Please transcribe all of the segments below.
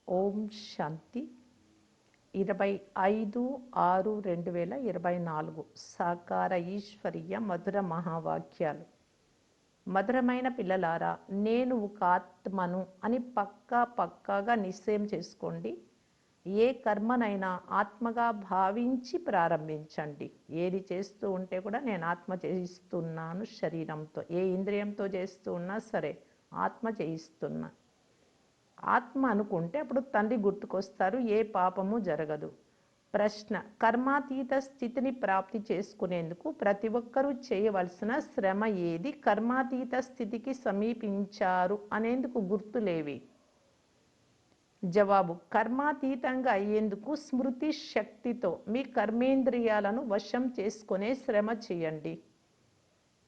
ఓం శాంతి 25/6/2024 సాకార ఈశ్వరీయ మధుర మహావాక్యాలు. మధురమైన పిల్లలారా, నేను ఒక ఆత్మను అని పక్కాగా నిశ్చయం చేసుకోండి. ఏ కర్మనైనా ఆత్మగా భావించి ప్రారంభించండి. ఏది చేస్తూ ఉంటే కూడా నేను ఆత్మ చేయిస్తున్నాను శరీరంతో. ఏ ఇంద్రియంతో చేస్తూ ఉన్నా సరే ఆత్మ చేయిస్తున్నా. ఆత్మ అనుకుంటే అప్పుడు తండ్రి గుర్తుకొస్తారు, ఏ పాపము జరగదు. ప్రశ్న: కర్మాతీత స్థితిని ప్రాప్తి చేసుకునేందుకు ప్రతి ఒక్కరూ చేయవలసిన శ్రమ ఏది? కర్మాతీత స్థితికి సమీపించారు అనేందుకు గుర్తులేవి? జవాబు: కర్మాతీతంగా అయ్యేందుకు స్మృతి శక్తితో మీ కర్మేంద్రియాలను వశం చేసుకునే శ్రమ చేయండి.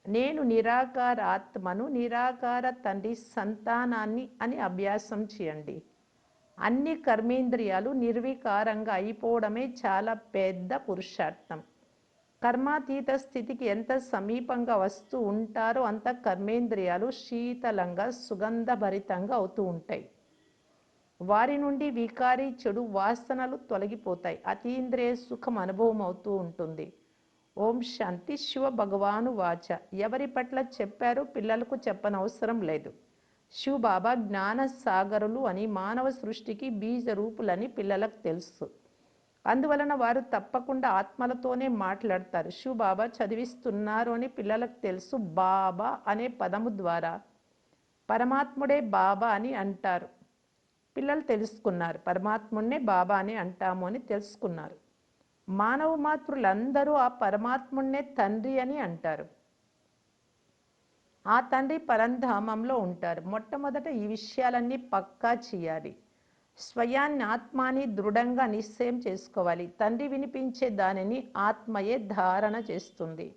నేను నిరాకార ఆత్మను, నిరాకార తండ్రి సంతానాన్ని అని అభ్యాసం చేయండి. అన్ని కర్మేంద్రియాలు నిర్వికారంగా అయిపోవడమే చాలా పెద్ద పురుషార్థం. కర్మాతీత స్థితికి ఎంత సమీపంగా వస్తూ ఉంటారో అంత కర్మేంద్రియాలు శీతలంగా సుగంధభరితంగా అవుతూ ఉంటాయి. వారి నుండి వికారి చెడు వాసనలు తొలగిపోతాయి. అతీంద్రియ సుఖం అనుభవం అవుతూ ఉంటుంది. ఓం శాంతి. శివ భగవాను వాచ. ఎవరి పట్ల చెప్పారో పిల్లలకు చెప్పనవసరం లేదు. శివ బాబా జ్ఞాన సాగరులు అని, మానవ సృష్టికి బీజ రూపులని పిల్లలకు తెలుసు. అందువలన వారు తప్పకుండా ఆత్మలతోనే మాట్లాడతారు. శివ బాబా చదివిస్తున్నారు అని పిల్లలకు తెలుసు. బాబా అనే పదము ద్వారా పరమాత్ముడే బాబా అని అంటారు. పిల్లలు తెలుసుకున్నారు, పరమాత్ముడినే బాబా అని అంటాము అని తెలుసుకున్నారు. మానవ మాతృలందరూ ఆ పరమాత్ముడినే తండ్రి అని అంటారు. ఆ తండ్రి పరంధామంలో ఉంటారు. మొట్టమొదట ఈ విషయాలన్నీ పక్కా చేయాలి. స్వయాన్ని ఆత్మాని దృఢంగా నిశ్చయం చేసుకోవాలి. తండ్రి వినిపించే దానిని ఆత్మయే ధారణ చేస్తుంది.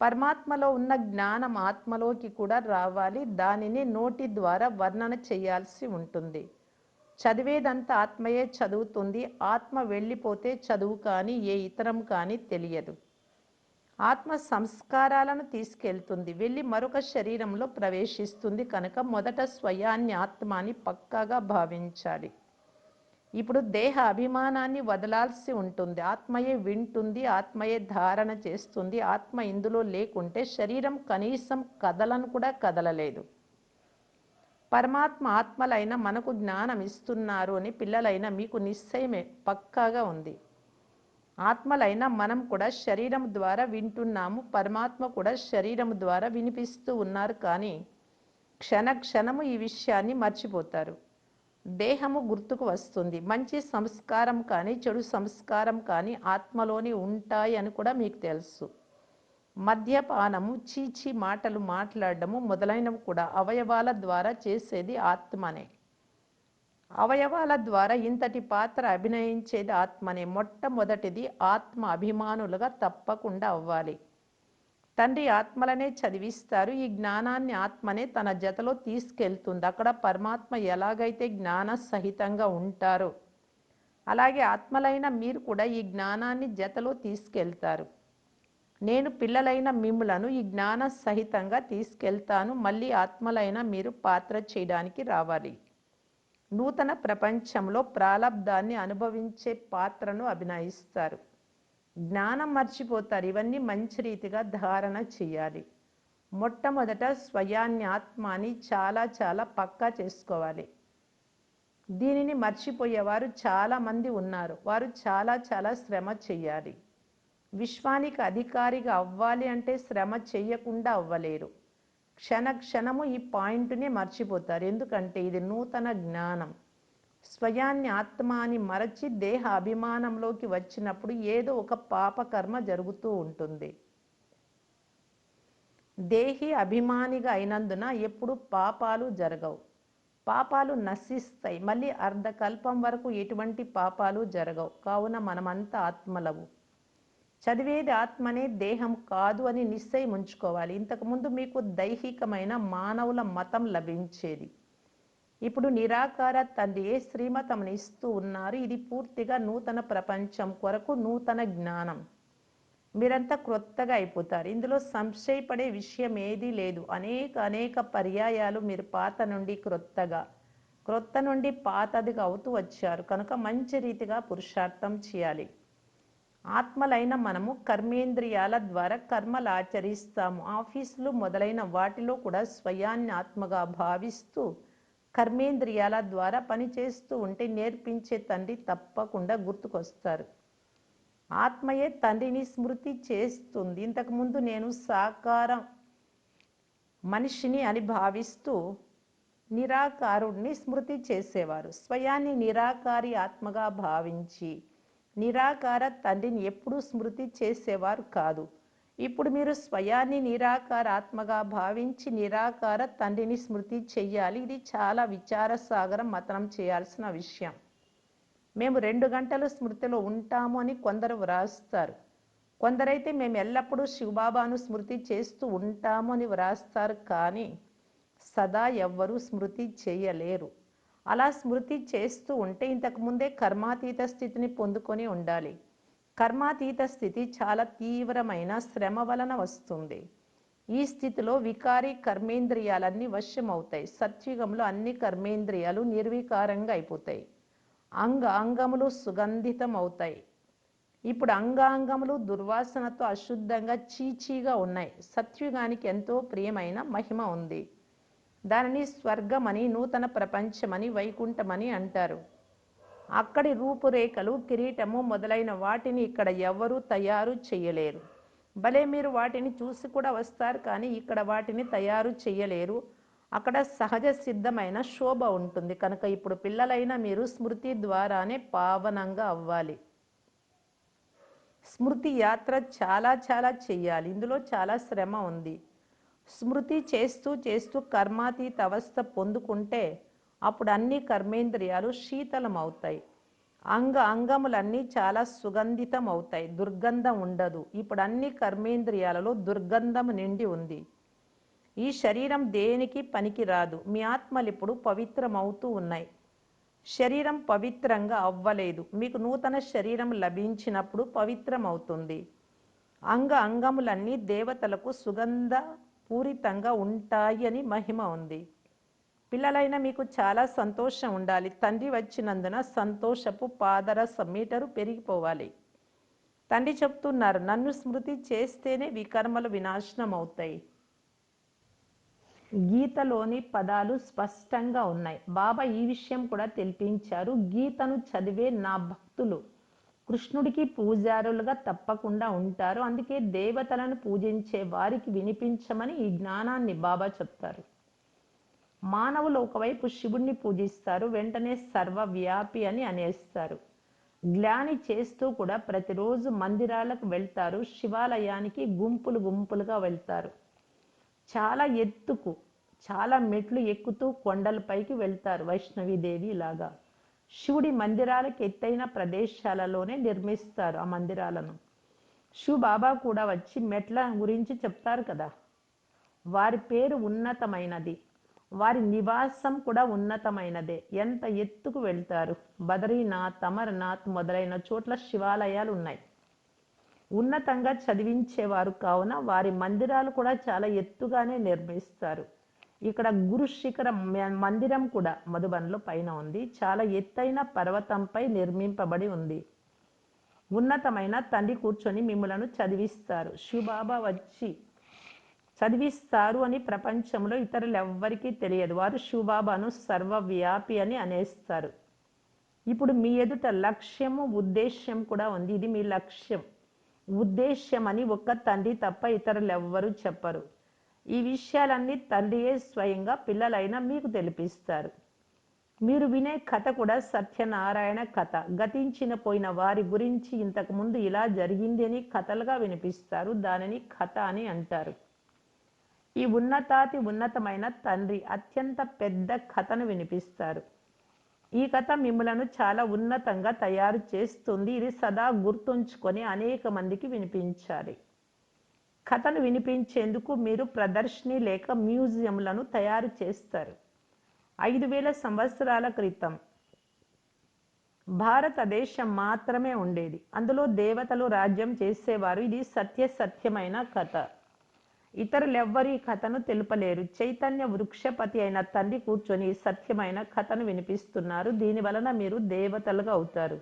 పరమాత్మలో ఉన్న జ్ఞానం ఆత్మలోకి కూడా రావాలి. దానిని నోటి ద్వారా వర్ణన చేయాల్సి ఉంటుంది. చదివేదంతా ఆత్మయే చదువుతుంది. ఆత్మ వెళ్ళిపోతే చదువు కానీ ఏ ఇతరం కానీ తెలియదు. ఆత్మ సంస్కారాలను తీసుకెళ్తుంది, వెళ్ళి మరొక శరీరంలో ప్రవేశిస్తుంది. కనుక మొదట స్వయాన్ని ఆత్మాని పక్కాగా భావించాలి. ఇప్పుడు దేహ అభిమానాన్ని వదలాల్సి ఉంటుంది. ఆత్మయే వింటుంది, ఆత్మయే ధారణ చేస్తుంది. ఆత్మ ఇందులో లేకుంటే శరీరం కనీసం కదలను కూడా కదలలేదు. పరమాత్మ ఆత్మలైన మనకు జ్ఞానం ఇస్తున్నారు అని పిల్లలైన మీకు నిశ్చయమే పక్కాగా ఉంది. ఆత్మలైన మనం కూడా శరీరం ద్వారా వింటున్నాము, పరమాత్మ కూడా శరీరం ద్వారా వినిపిస్తూ ఉన్నారు. కానీ క్షణము ఈ విషయాన్ని మర్చిపోతారు. దేహము గుర్తుకు వస్తుంది. మంచి సంస్కారం కానీ చెడు సంస్కారం కానీ ఆత్మలోని ఉంటాయి అని కూడా మీకు తెలుసు. మద్యపానము, చీచి మాటలు మాట్లాడము మొదలైనవి కూడా అవయవాల ద్వారా చేసేది ఆత్మనే. అవయవాల ద్వారా ఇంతటి పాత్ర అభినయించేది ఆత్మనే. మొట్టమొదటిది ఆత్మ అభిమానులుగా తప్పకుండా అవ్వాలి. తండ్రి ఆత్మలనే చదివిస్తారు. ఈ జ్ఞానాన్ని ఆత్మనే తన జతలో తీసుకెళ్తుంది. అక్కడ పరమాత్మ ఎలాగైతే జ్ఞాన సహితంగా ఉంటారో అలాగే ఆత్మలైన మీరు కూడా ఈ జ్ఞానాన్ని జతలో తీసుకెళ్తారు. నేను పిల్లలైన మిమ్ములను ఈ జ్ఞాన సహితంగా తీసుకెళ్తాను. మళ్ళీ ఆత్మలైన మీరు పాత్ర చేయడానికి రావాలి. నూతన ప్రపంచంలో ప్రాలబ్ధాన్ని అనుభవించే పాత్రను అభినయిస్తారు. జ్ఞానం మర్చిపోతారు. ఇవన్నీ మంచి రీతిగా ధారణ చేయాలి. మొట్టమొదట స్వయాన్ని ఆత్మాని చాలా పక్కా చేసుకోవాలి. దీనిని మర్చిపోయేవారు చాలామంది ఉన్నారు. వారు చాలా శ్రమ చెయ్యాలి. విశ్వానికి అధికారిగా అవ్వాలి అంటే శ్రమ చెయ్యకుండా అవ్వలేరు. క్షణము ఈ పాయింట్నే మర్చిపోతారు. ఎందుకంటే ఇది నూతన జ్ఞానం. స్వయాన్ని ఆత్మ అని మరచి దేహ అభిమానంలోకి వచ్చినప్పుడు ఏదో ఒక పాపకర్మ జరుగుతూ ఉంటుంది. దేహి అభిమానిగా అయినందున ఎప్పుడు పాపాలు జరగవు. పాపాలు నశిస్తాయి. మళ్ళీ అర్ధకల్పం వరకు ఎటువంటి పాపాలు జరగవు. కావున మనమంతా ఆత్మలవు. చదివేది ఆత్మనే, దేహం కాదు అని నిశ్చయం ఉంచుకోవాలి. ఇంతకుముందు మీకు దైహికమైన మానవుల మతం లభించేది. ఇప్పుడు నిరాకార తండ్రియే శ్రీమతంని ఇస్తూ ఉన్నారు. ఇది పూర్తిగా నూతన ప్రపంచం కొరకు నూతన జ్ఞానం. మీరంతా క్రొత్తగా అయిపోతారు. ఇందులో సంశయపడే విషయం ఏదీ లేదు. అనేక పర్యాయాలు మీరు పాత నుండి క్రొత్తగా, క్రొత్త నుండి పాతదిగా అవుతూ వచ్చారు కనుక మంచి రీతిగా పురుషార్థం చేయాలి. ఆత్మలైన మనము కర్మేంద్రియాల ద్వారా కర్మలు ఆచరిస్తాము. ఆఫీసులు మొదలైన వాటిలో కూడా స్వయాన్ని ఆత్మగా భావిస్తూ కర్మేంద్రియాల ద్వారా పనిచేస్తూ ఉంటే నేర్పించే తండ్రి తప్పకుండా గుర్తుకొస్తారు. ఆత్మయే తండ్రిని స్మృతి చేస్తుంది. ఇంతకుముందు నేను సాకారం మనిషిని అని భావిస్తూ నిరాకారుడిని స్మృతి చేసేవారు. స్వయాన్ని నిరాకారి ఆత్మగా భావించి నిరాకార తండ్రిని ఎప్పుడూ స్మృతి చేసేవారు కాదు. ఇప్పుడు మీరు స్వయాన్ని నిరాకార ఆత్మగా భావించి నిరాకార తండ్రిని స్మృతి చెయ్యాలి. ఇది చాలా విచారసాగరం మతనం చేయాల్సిన విషయం. మేము 2 గంటలు స్మృతిలో ఉంటాము అని కొందరు వ్రాస్తారు. కొందరైతే మేము ఎల్లప్పుడూ శివబాబాను స్మృతి చేస్తూ ఉంటాము అని వ్రాస్తారు. కానీ సదా ఎవ్వరూ స్మృతి చేయలేరు. అలా స్మృతి చేస్తూ ఉంటే ఇంతకుముందే కర్మాతీత స్థితిని పొందుకొని ఉండాలి. కర్మాతీత స్థితి చాలా తీవ్రమైన శ్రమ వలన వస్తుంది. ఈ స్థితిలో వికారి కర్మేంద్రియాలన్నీ వశ్యమవుతాయి. సత్యుగంలో అన్ని కర్మేంద్రియాలు నిర్వికారంగా అయిపోతాయి. అంగములు సుగంధితం అవుతాయి. ఇప్పుడు అంగాంగములు దుర్వాసనతో అశుద్ధంగా చీచీగా ఉన్నాయి. సత్యుగానికి ఎంతో ప్రియమైన మహిమ ఉంది. దానిని స్వర్గమని, నూతన ప్రపంచమని, వైకుంఠమని అంటారు. అక్కడి రూపురేఖలు, కిరీటము మొదలైన వాటిని ఇక్కడ ఎవరూ తయారు చేయలేరు. భలే మీరు వాటిని చూసి కూడా వస్తారు, కానీ ఇక్కడ వాటిని తయారు చేయలేరు. అక్కడ సహజ సిద్ధమైన శోభ ఉంటుంది. కనుక ఇప్పుడు పిల్లలైన మీరు స్మృతి ద్వారానే పావనంగా అవ్వాలి. స్మృతి యాత్ర చాలా చాలా చెయ్యాలి. ఇందులో చాలా శ్రమ ఉంది. స్మృతి చేస్తూ చేస్తూ కర్మాతీత అవస్థ పొందుకుంటే అప్పుడు అన్ని కర్మేంద్రియాలు శీతలం అవుతాయి. అంగములన్నీ చాలా సుగంధితం అవుతాయి. దుర్గంధం ఉండదు. ఇప్పుడు అన్ని కర్మేంద్రియాలలో దుర్గంధం నిండి ఉంది. ఈ శరీరం దేనికి పనికి రాదు. మీ ఆత్మలు ఇప్పుడు పవిత్రమవుతూ ఉన్నాయి. శరీరం పవిత్రంగా అవ్వలేదు. మీకు నూతన శరీరం లభించినప్పుడు పవిత్రం అవుతుంది. అంగములన్నీ దేవతలకు సుగంధ పూరితంగా ఉంటాయి అని మహిమ ఉంది. పిల్లలైన మీకు చాలా సంతోషం ఉండాలి. తండ్రి వచ్చినందున సంతోషపు పాదరస మీటరు పెరిగిపోవాలి. తండ్రి చెప్తున్నారు, నన్ను స్మృతి చేస్తేనే వికర్మలు వినాశనం అవుతాయి. గీతలోని పదాలు స్పష్టంగా ఉన్నాయి. బాబా ఈ విషయం కూడా తెలిపించారు. గీతను చదివే నా భక్తులు కృష్ణుడికి పూజారులుగా తప్పకుండా ఉంటారు. అందుకే దేవతలను పూజించే వారికి వినిపించమని ఈ జ్ఞానాన్ని బాబా చెప్తారు. మానవులు ఒకవైపు శివుణ్ణి పూజిస్తారు, వెంటనే సర్వవ్యాపి అని అనేస్తారు. గ్లాని చేస్తూ కూడా ప్రతిరోజు మందిరాలకు వెళ్తారు. శివాలయానికి గుంపులుగా వెళ్తారు. చాలా ఎత్తుకు, చాలా మెట్లు ఎక్కుతూ కొండలపైకి వెళ్తారు. వైష్ణవీదేవి లాగా శివుడి మందిరాలకు ఎత్తైన ప్రదేశాలలోనే నిర్మిస్తారు ఆ మందిరాలను. శివ బాబా కూడా వచ్చి మెట్ల గురించి చెప్తారు కదా. వారి పేరు ఉన్నతమైనది, వారి నివాసం కూడా ఉన్నతమైనదే. ఎంత ఎత్తుకు వెళ్తారు. బద్రీనాథ్, అమర్నాథ్ మొదలైన చోట్ల శివాలయాలు ఉన్నాయి. ఉన్నతంగా చదివించేవారు కావున వారి మందిరాలు కూడా చాలా ఎత్తుగానే నిర్మిస్తారు. ఇక్కడ గురు శిఖర మందిరం కూడా మధుబన్లో పైన ఉంది. చాలా ఎత్తైన పర్వతంపై నిర్మింపబడి ఉంది. ఉన్నతమైన తండ్రి కూర్చొని మిమ్మలను చదివిస్తారు. శివబాబా వచ్చి చదివిస్తారు అని ప్రపంచంలో ఇతరులు ఎవ్వరికీ తెలియదు. వారు శివబాబాను సర్వవ్యాపి అని అనేస్తారు. ఇప్పుడు మీ ఎదుట లక్ష్యము, ఉద్దేశ్యం కూడా ఉంది. ఇది మీ లక్ష్యం, ఉద్దేశ్యం అని ఒక్క తండ్రి తప్ప ఇతరులు ఎవ్వరూ చెప్పరు. ఈ విషయాలన్నీ తండ్రియే స్వయంగా పిల్లలైన మీకు తెలిపిస్తారు. మీరు వినే కథ కూడా సత్యనారాయణ కథ. గతించిన పోయిన వారి గురించి ఇంతకుముందు ఇలా జరిగింది అని కథలుగా వినిపిస్తారు. దానిని కథ అని అంటారు. ఈ ఉన్నతాతి ఉన్నతమైన తండ్రి అత్యంత పెద్ద కథను వినిపిస్తారు. ఈ కథ మిమ్మలను చాలా ఉన్నతంగా తయారు చేస్తుంది. ఇది సదా గుర్తుంచుకొని అనేక మందికి వినిపించాలి. కథను వినిపించేందుకు మీరు ప్రదర్శని లేక మ్యూజియంలను తయారు చేస్తారు. 5000 సంవత్సరాల క్రితం భారతదేశం మాత్రమే ఉండేది. అందులో దేవతలు రాజ్యం చేసేవారు. ఇది సత్యమైన కథ. ఇతరులెవ్వరూ ఈ కథను తెలుపలేరు. చైతన్య వృక్షపతి అయిన తండ్రి కూర్చొని ఈ సత్యమైన కథను వినిపిస్తున్నారు. దీని వలన మీరు దేవతలుగా అవుతారు.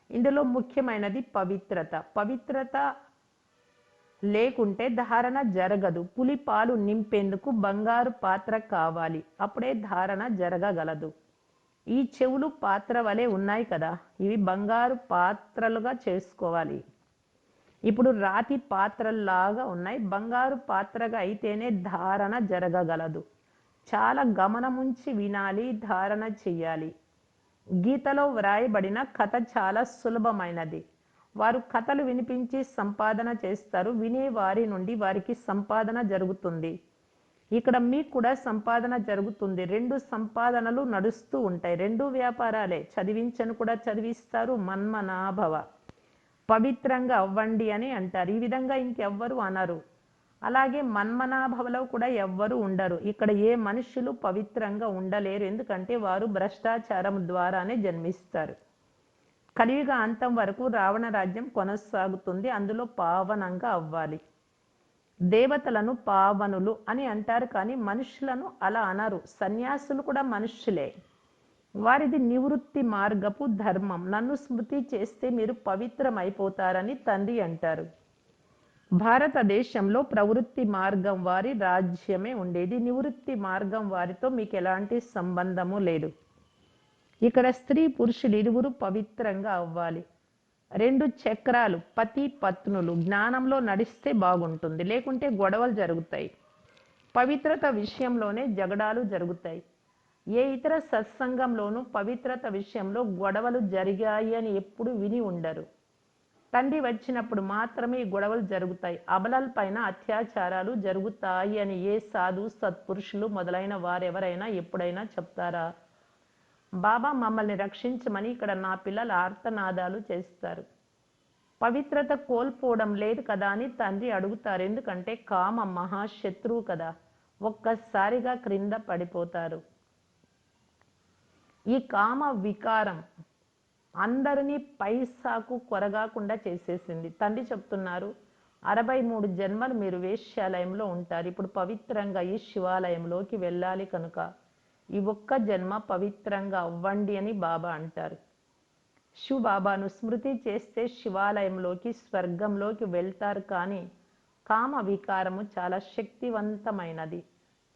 ఇందులో ముఖ్యమైనది పవిత్రత. పవిత్రత లేకుంటే ధారణ జరగదు. పులి పాలు నింపేందుకు బంగారు పాత్ర కావాలి, అప్పుడే ధారణ జరగగలదు. ఈ చెవులు పాత్ర వలె ఉన్నాయి కదా, ఇవి బంగారు పాత్రలుగా చేసుకోవాలి. ఇప్పుడు రాతి పాత్రల్లాగా ఉన్నాయి, బంగారు పాత్రగా అయితేనే ధారణ జరగగలదు. చాలా గమనముంచి వినాలి, ధారణ చెయ్యాలి. గీతలో వ్రాయబడిన కథ చాలా సులభమైనది. వారు కథలు వినిపించి సంపాదన చేస్తారు. వినే వారి నుండి వారికి సంపాదన జరుగుతుంది. ఇక్కడ మీకు కూడా సంపాదన జరుగుతుంది. 2 సంపాదనలు నడుస్తూ ఉంటాయి. 2 వ్యాపారాలే. చదివించను కూడా చదివిస్తారు. మన్మనాభవ, పవిత్రంగా అవ్వండి అని అంటారు. ఈ విధంగా ఇంకెవ్వరు అనరు. అలాగే మన్మనాభవలో కూడా ఎవ్వరు ఉండరు. ఇక్కడ ఏ మనుషులు పవిత్రంగా ఉండలేరు. ఎందుకంటే వారు భ్రష్టాచారం ద్వారానే జన్మిస్తారు. కలియుగ అంతం వరకు రావణ రాజ్యం కొనసాగుతుంది. అందులో పావనంగా అవ్వాలి. దేవతలను పావనులు అని అంటారు, కానీ మనుషులను అలా అనరు. సన్యాసులు కూడా మనుష్యులే. వారిది నివృత్తి మార్గపు ధర్మం. నన్ను స్మృతి చేస్తే మీరు పవిత్రమైపోతారని తండ్రి అంటారు. భారతదేశంలో ప్రవృత్తి మార్గం వారి రాజ్యమే ఉండేది. నివృత్తి మార్గం వారితో మీకు ఎలాంటి సంబంధము లేదు. ఇక్కడ స్త్రీ పురుషులు ఇరువురు పవిత్రంగా అవ్వాలి. 2 చక్రాలు, పతి పత్నులు జ్ఞానంలో నడిస్తే బాగుంటుంది, లేకుంటే గొడవలు జరుగుతాయి. పవిత్రత విషయంలోనే జగడాలు జరుగుతాయి. ఏ ఇతర సత్సంగంలోనూ పవిత్రత విషయంలో గొడవలు జరిగాయి అని ఎప్పుడు విని ఉండరు. తండ్రి వచ్చినప్పుడు మాత్రమే ఈ గొడవలు జరుగుతాయి. అబలల పైన అత్యాచారాలు జరుగుతాయి అని ఏ సాధు సత్పురుషులు మొదలైన వారెవరైనా ఎప్పుడైనా చెప్తారా? బాబా మమ్మల్ని రక్షించమని ఇక్కడ నా పిల్లలు ఆర్తనాదాలు చేస్తారు. పవిత్రత కోల్పోవడం లేదు కదా అని తండ్రి అడుగుతారు. ఎందుకంటే కామ మహాశత్రువు కదా, ఒక్కసారిగా క్రింద పడిపోతారు. ఈ కామ వికారం అందరినీ పైసాకు కొరగాకుండా చేసేసింది. తండ్రి చెప్తున్నారు, 63 జన్మలు మీరు వేశ్యాలయంలో ఉంటారు. ఇప్పుడు పవిత్రంగా ఈ శివాలయంలోకి వెళ్ళాలి కనుక ఈ ఒక్క జన్మ పవిత్రంగా అవ్వండి అని బాబా అంటారు. శివ బాబాను స్మృతి చేస్తే శివాలయంలోకి, స్వర్గంలోకి వెళ్తారు. కానీ కామ వికారము చాలా శక్తివంతమైనది,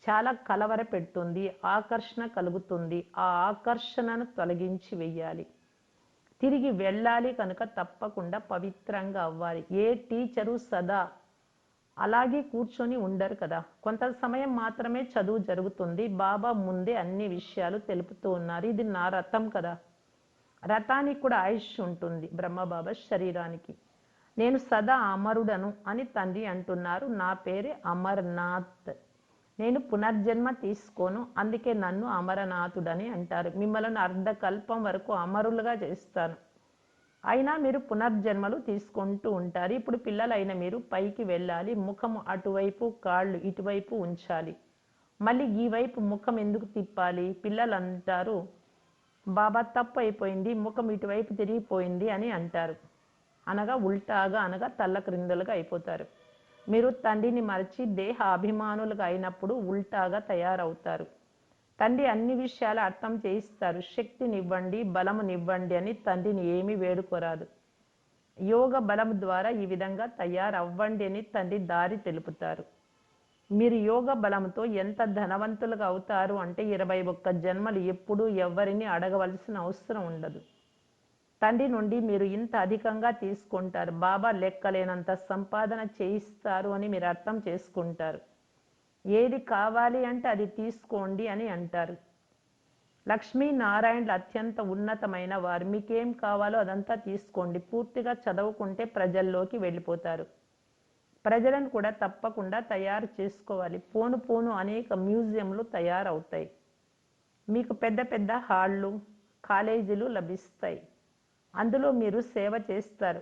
చాలా కలవర పెడుతుంది, ఆకర్షణ కలుగుతుంది. ఆ ఆకర్షణను తొలగించి వెయ్యాలి. తిరిగి వెళ్ళాలి కనుక తప్పకుండా పవిత్రంగా అవ్వాలి. ఏ టీచరు సదా అలాగే కూర్చొని ఉండరు కదా, కొంత సమయం మాత్రమే చదువు జరుగుతుంది. బాబా ముందే అన్ని విషయాలు తెలుపుతూ ఉన్నారు. ఇది నా రథం కదా, రథానికి కూడా ఆయుష్ ఉంటుంది. బ్రహ్మబాబా శరీరానికి నేను సదా అమరుడను అని తండ్రి అంటున్నారు. నా పేరే అమర్నాథ్. నేను పునర్జన్మ తీసుకోను, అందుకే నన్ను అమరనాథుడని అంటారు. మిమ్మల్ని అర్ధకల్పం వరకు అమరులుగా చేస్తాను, అయినా మీరు పునర్జన్మలు తీసుకుంటూ ఉంటారు. ఇప్పుడు పిల్లలైన మీరు పైకి వెళ్ళాలి. ముఖము అటువైపు, కాళ్ళు ఇటువైపు ఉంచాలి. మళ్ళీ ఈ వైపు ముఖం ఎందుకు తిప్పాలి? పిల్లలు అంటారు, బాబా తప్పు అయిపోయింది, ముఖం ఇటువైపు తిరిగిపోయింది అని అంటారు. అనగా ఉల్టాగా, అనగా తల్ల క్రిందులుగా అయిపోతారు. మీరు తండ్రిని మరచి దేహ అభిమానులుగా అయినప్పుడు ఉల్టాగా తయారవుతారు. తండ్రి అన్ని విషయాలు అర్థం చేయిస్తారు. శక్తినివ్వండి, బలమునివ్వండి అని తండ్రిని ఏమీ వేడుకోరాదు. యోగ బలం ద్వారా ఈ విధంగా తయారవ్వండి అని తండ్రి దారి తెలుపుతారు. మీరు యోగ బలంతో ఎంత ధనవంతులుగా అవుతారు అంటే 21 జన్మలు ఎప్పుడూ ఎవరిని అడగవలసిన అవసరం ఉండదు. తండ్రి నుండి మీరు ఇంత అధికంగా తీసుకుంటారు. బాబా లెక్కలేనంత సంపాదన చేయిస్తారు అని మీరు అర్థం చేసుకుంటారు. ఏది కావాలి అంటే అది తీసుకోండి అని అంటారు. లక్ష్మీనారాయణులు అత్యంత ఉన్నతమైన వారు. మీకేం కావాలో అదంతా తీసుకోండి. పూర్తిగా చదువుకుంటే ప్రజల్లోకి వెళ్ళిపోతారు. ప్రజలను కూడా తప్పకుండా తయారు చేసుకోవాలి. పోను పోను అనేక మ్యూజియంలు తయారవుతాయి. మీకు పెద్ద పెద్ద హాళ్ళు, కాలేజీలు లభిస్తాయి. అందులో మీరు సేవ చేస్తారు.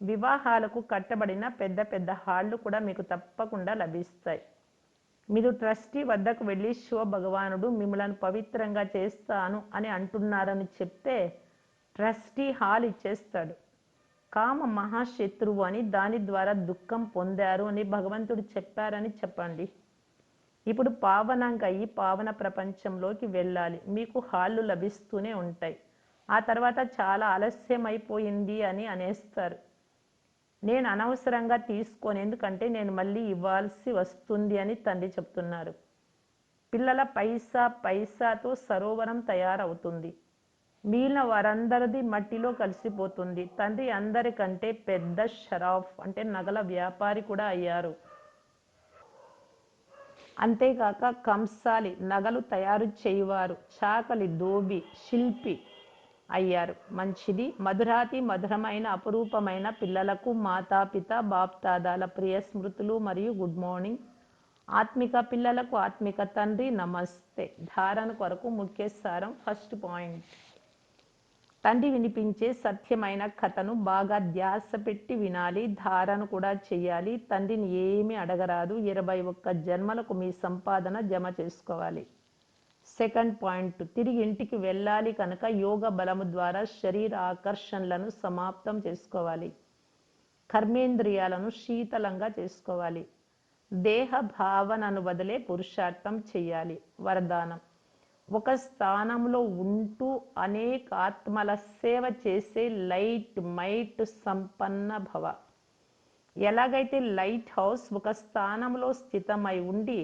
వివాహాలకు కట్టబడిన పెద్ద పెద్ద హాళ్ళు కూడా మీకు తప్పకుండా లభిస్తాయి. మీరు ట్రస్టీ వద్దకు వెళ్ళి శివ భగవానుడు మిమ్మల్ని పవిత్రంగా చేస్తాను అని అంటున్నారని చెప్తే ట్రస్టీ హాల్ ఇచ్చేస్తాడు. కామ మహాశత్రువు అని, దాని ద్వారా దుఃఖం పొందారు అని భగవంతుడు చెప్పారని చెప్పండి. ఇప్పుడు పావనంగా అయ్యి పావన ప్రపంచంలోకి వెళ్ళాలి. మీకు హాళ్ళు లభిస్తూనే ఉంటాయి. ఆ తర్వాత చాలా ఆలస్యం అయిపోయింది అని అనేస్తారు. నేను అనవసరంగా తీసుకోను, ఎందుకంటే నేను మళ్ళీ ఇవ్వాల్సి వస్తుంది అని తండ్రి చెప్తున్నారు. పిల్లల పైసా పైసాతో సరోవరం తయారవుతుంది. మిగిలిన వారందరిది మట్టిలో కలిసిపోతుంది. తండ్రి అందరికంటే పెద్ద షరాఫ్ అంటే నగల వ్యాపారి కూడా అయ్యారు. అంతేకాక కంసాలి నగలు తయారు చేయువారు, చాకలి ధోబి శిల్పి అయ్యారు. మంచిది. మధురాతి మధురమైన అపురూపమైన పిల్లలకు మాతాపిత బాప్దాదాల ప్రియ స్మృతులు మరియు గుడ్ మార్నింగ్. ఆత్మిక పిల్లలకు ఆత్మిక తండ్రి నమస్తే. ధారణ కొరకు ముఖ్య సారం. ఫస్ట్ పాయింట్, తండ్రి వినిపించే సత్యమైన కథను బాగా ధ్యాస పెట్టి వినాలి. ధారణ కూడా చెయ్యాలి. తండ్రిని ఏమీ అడగరాదు. 21 జన్మలకు మీ సంపాదన జమ చేసుకోవాలి. సెకండ్ పాయింట్, తిరిగి ఇంటికి వెళ్ళాలి కనుక యోగ బలము ద్వారా శరీర ఆకర్షణలను సమాప్తం చేసుకోవాలి. కర్మేంద్రియాలను శీతలంగా చేసుకోవాలి. దేహ భావనను వదిలే పురుషార్థం చెయ్యాలి. వరదానం, ఒక స్థానంలో ఉంటూ అనేక ఆత్మల సేవ చేసే లైట్ మైట్ సంపన్న భవ. ఎలాగైతే లైట్ హౌస్ ఒక స్థానంలో స్థితమై ఉండి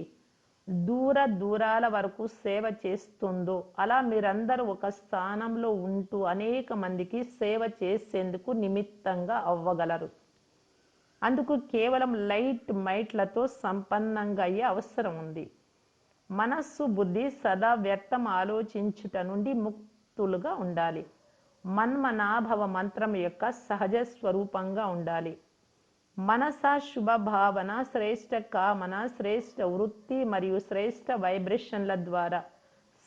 దూరాల వరకు సేవ చేస్తుందో, అలా మీరందరూ ఒక స్థానంలో ఉంటూ అనేక మందికి సేవ చేసేందుకు నిమిత్తంగా అవ్వగలరు. అందుకు కేవలం లైట్ మైట్లతో సంపన్నంగా అయ్యే అవసరం ఉంది. మనస్సు బుద్ధి సదా వ్యర్థం ఆలోచించుట నుండి ముక్తులుగా ఉండాలి. మన్మనాభవ మంత్రం యొక్క సహజ స్వరూపంగా ఉండాలి. మనస శుభ భావన, శ్రేష్ట కామన, శ్రేష్ట వృత్తి మరియు శ్రేష్ట వైబ్రేషన్ల ద్వారా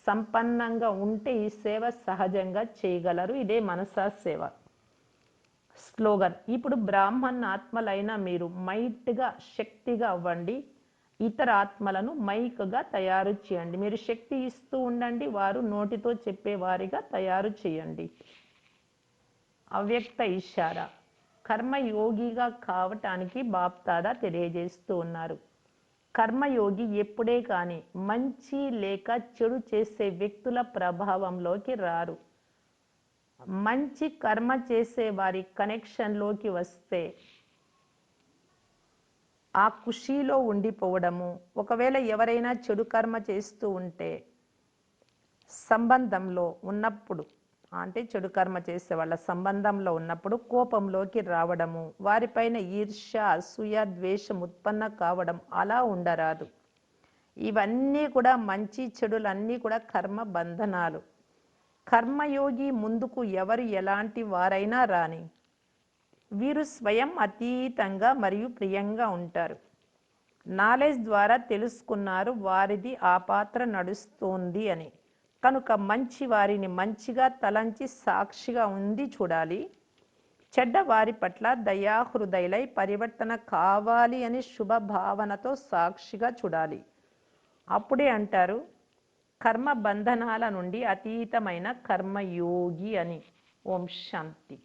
సంపన్నంగా ఉంటే ఈ సేవ సహజంగా చేయగలరు. ఇదే మనసా సేవ. స్లోగన్, ఇప్పుడు బ్రాహ్మణ్ ఆత్మలైన మీరు మైట్గా శక్తిగా అవ్వండి. ఇతర ఆత్మలను మైక్గా తయారు చేయండి. మీరు శక్తి ఇస్తూ ఉండండి, వారు నోటితో చెప్పేవారిగా తయారు చేయండి. అవ్యక్త ఇషారా, కర్మయోగిగా కావటానికి బాప్దాదా తెలియజేస్తూ ఉన్నారు. కర్మయోగి ఎప్పుడే కానీ మంచి లేక చెడు చేసే వ్యక్తుల ప్రభావంలోకి రారు. మంచి కర్మ చేసే వారి కనెక్షన్లోకి వస్తే ఆ ఖుషీలో ఉండిపోవడము. ఒకవేళ ఎవరైనా చెడు కర్మ చేస్తూ ఉంటే సంబంధంలో ఉన్నప్పుడు, అంటే చెడు కర్మ చేసే వాళ్ళ సంబంధంలో ఉన్నప్పుడు కోపంలోకి రావడము, వారిపైన ఈర్ష్య అసూయ ద్వేషం ఉత్పన్న కావడం, అలా ఉండరాదు. ఇవన్నీ కూడా మంచి చెడులన్నీ కూడా కర్మ బంధనాలు. కర్మయోగి ముందుకు ఎవరు ఎలాంటి వారైనా రాని, వీరు స్వయం అతీతంగా మరియు ప్రియంగా ఉంటారు. నాలెడ్జ్ ద్వారా తెలుసుకున్నారు వారిది ఆ పాత్ర నడుస్తోంది అని. కనుక మంచి వారిని మంచిగా తలంచి సాక్షిగా ఉంది చూడాలి. చెడ్డ వారి పట్ల దయాహృదయులై పరివర్తన కావాలి అని శుభ భావనతో సాక్షిగా చూడాలి. అప్పుడే అంటారు కర్మ బంధనాల నుండి అతీతమైన కర్మయోగి అని. ఓం శాంతి.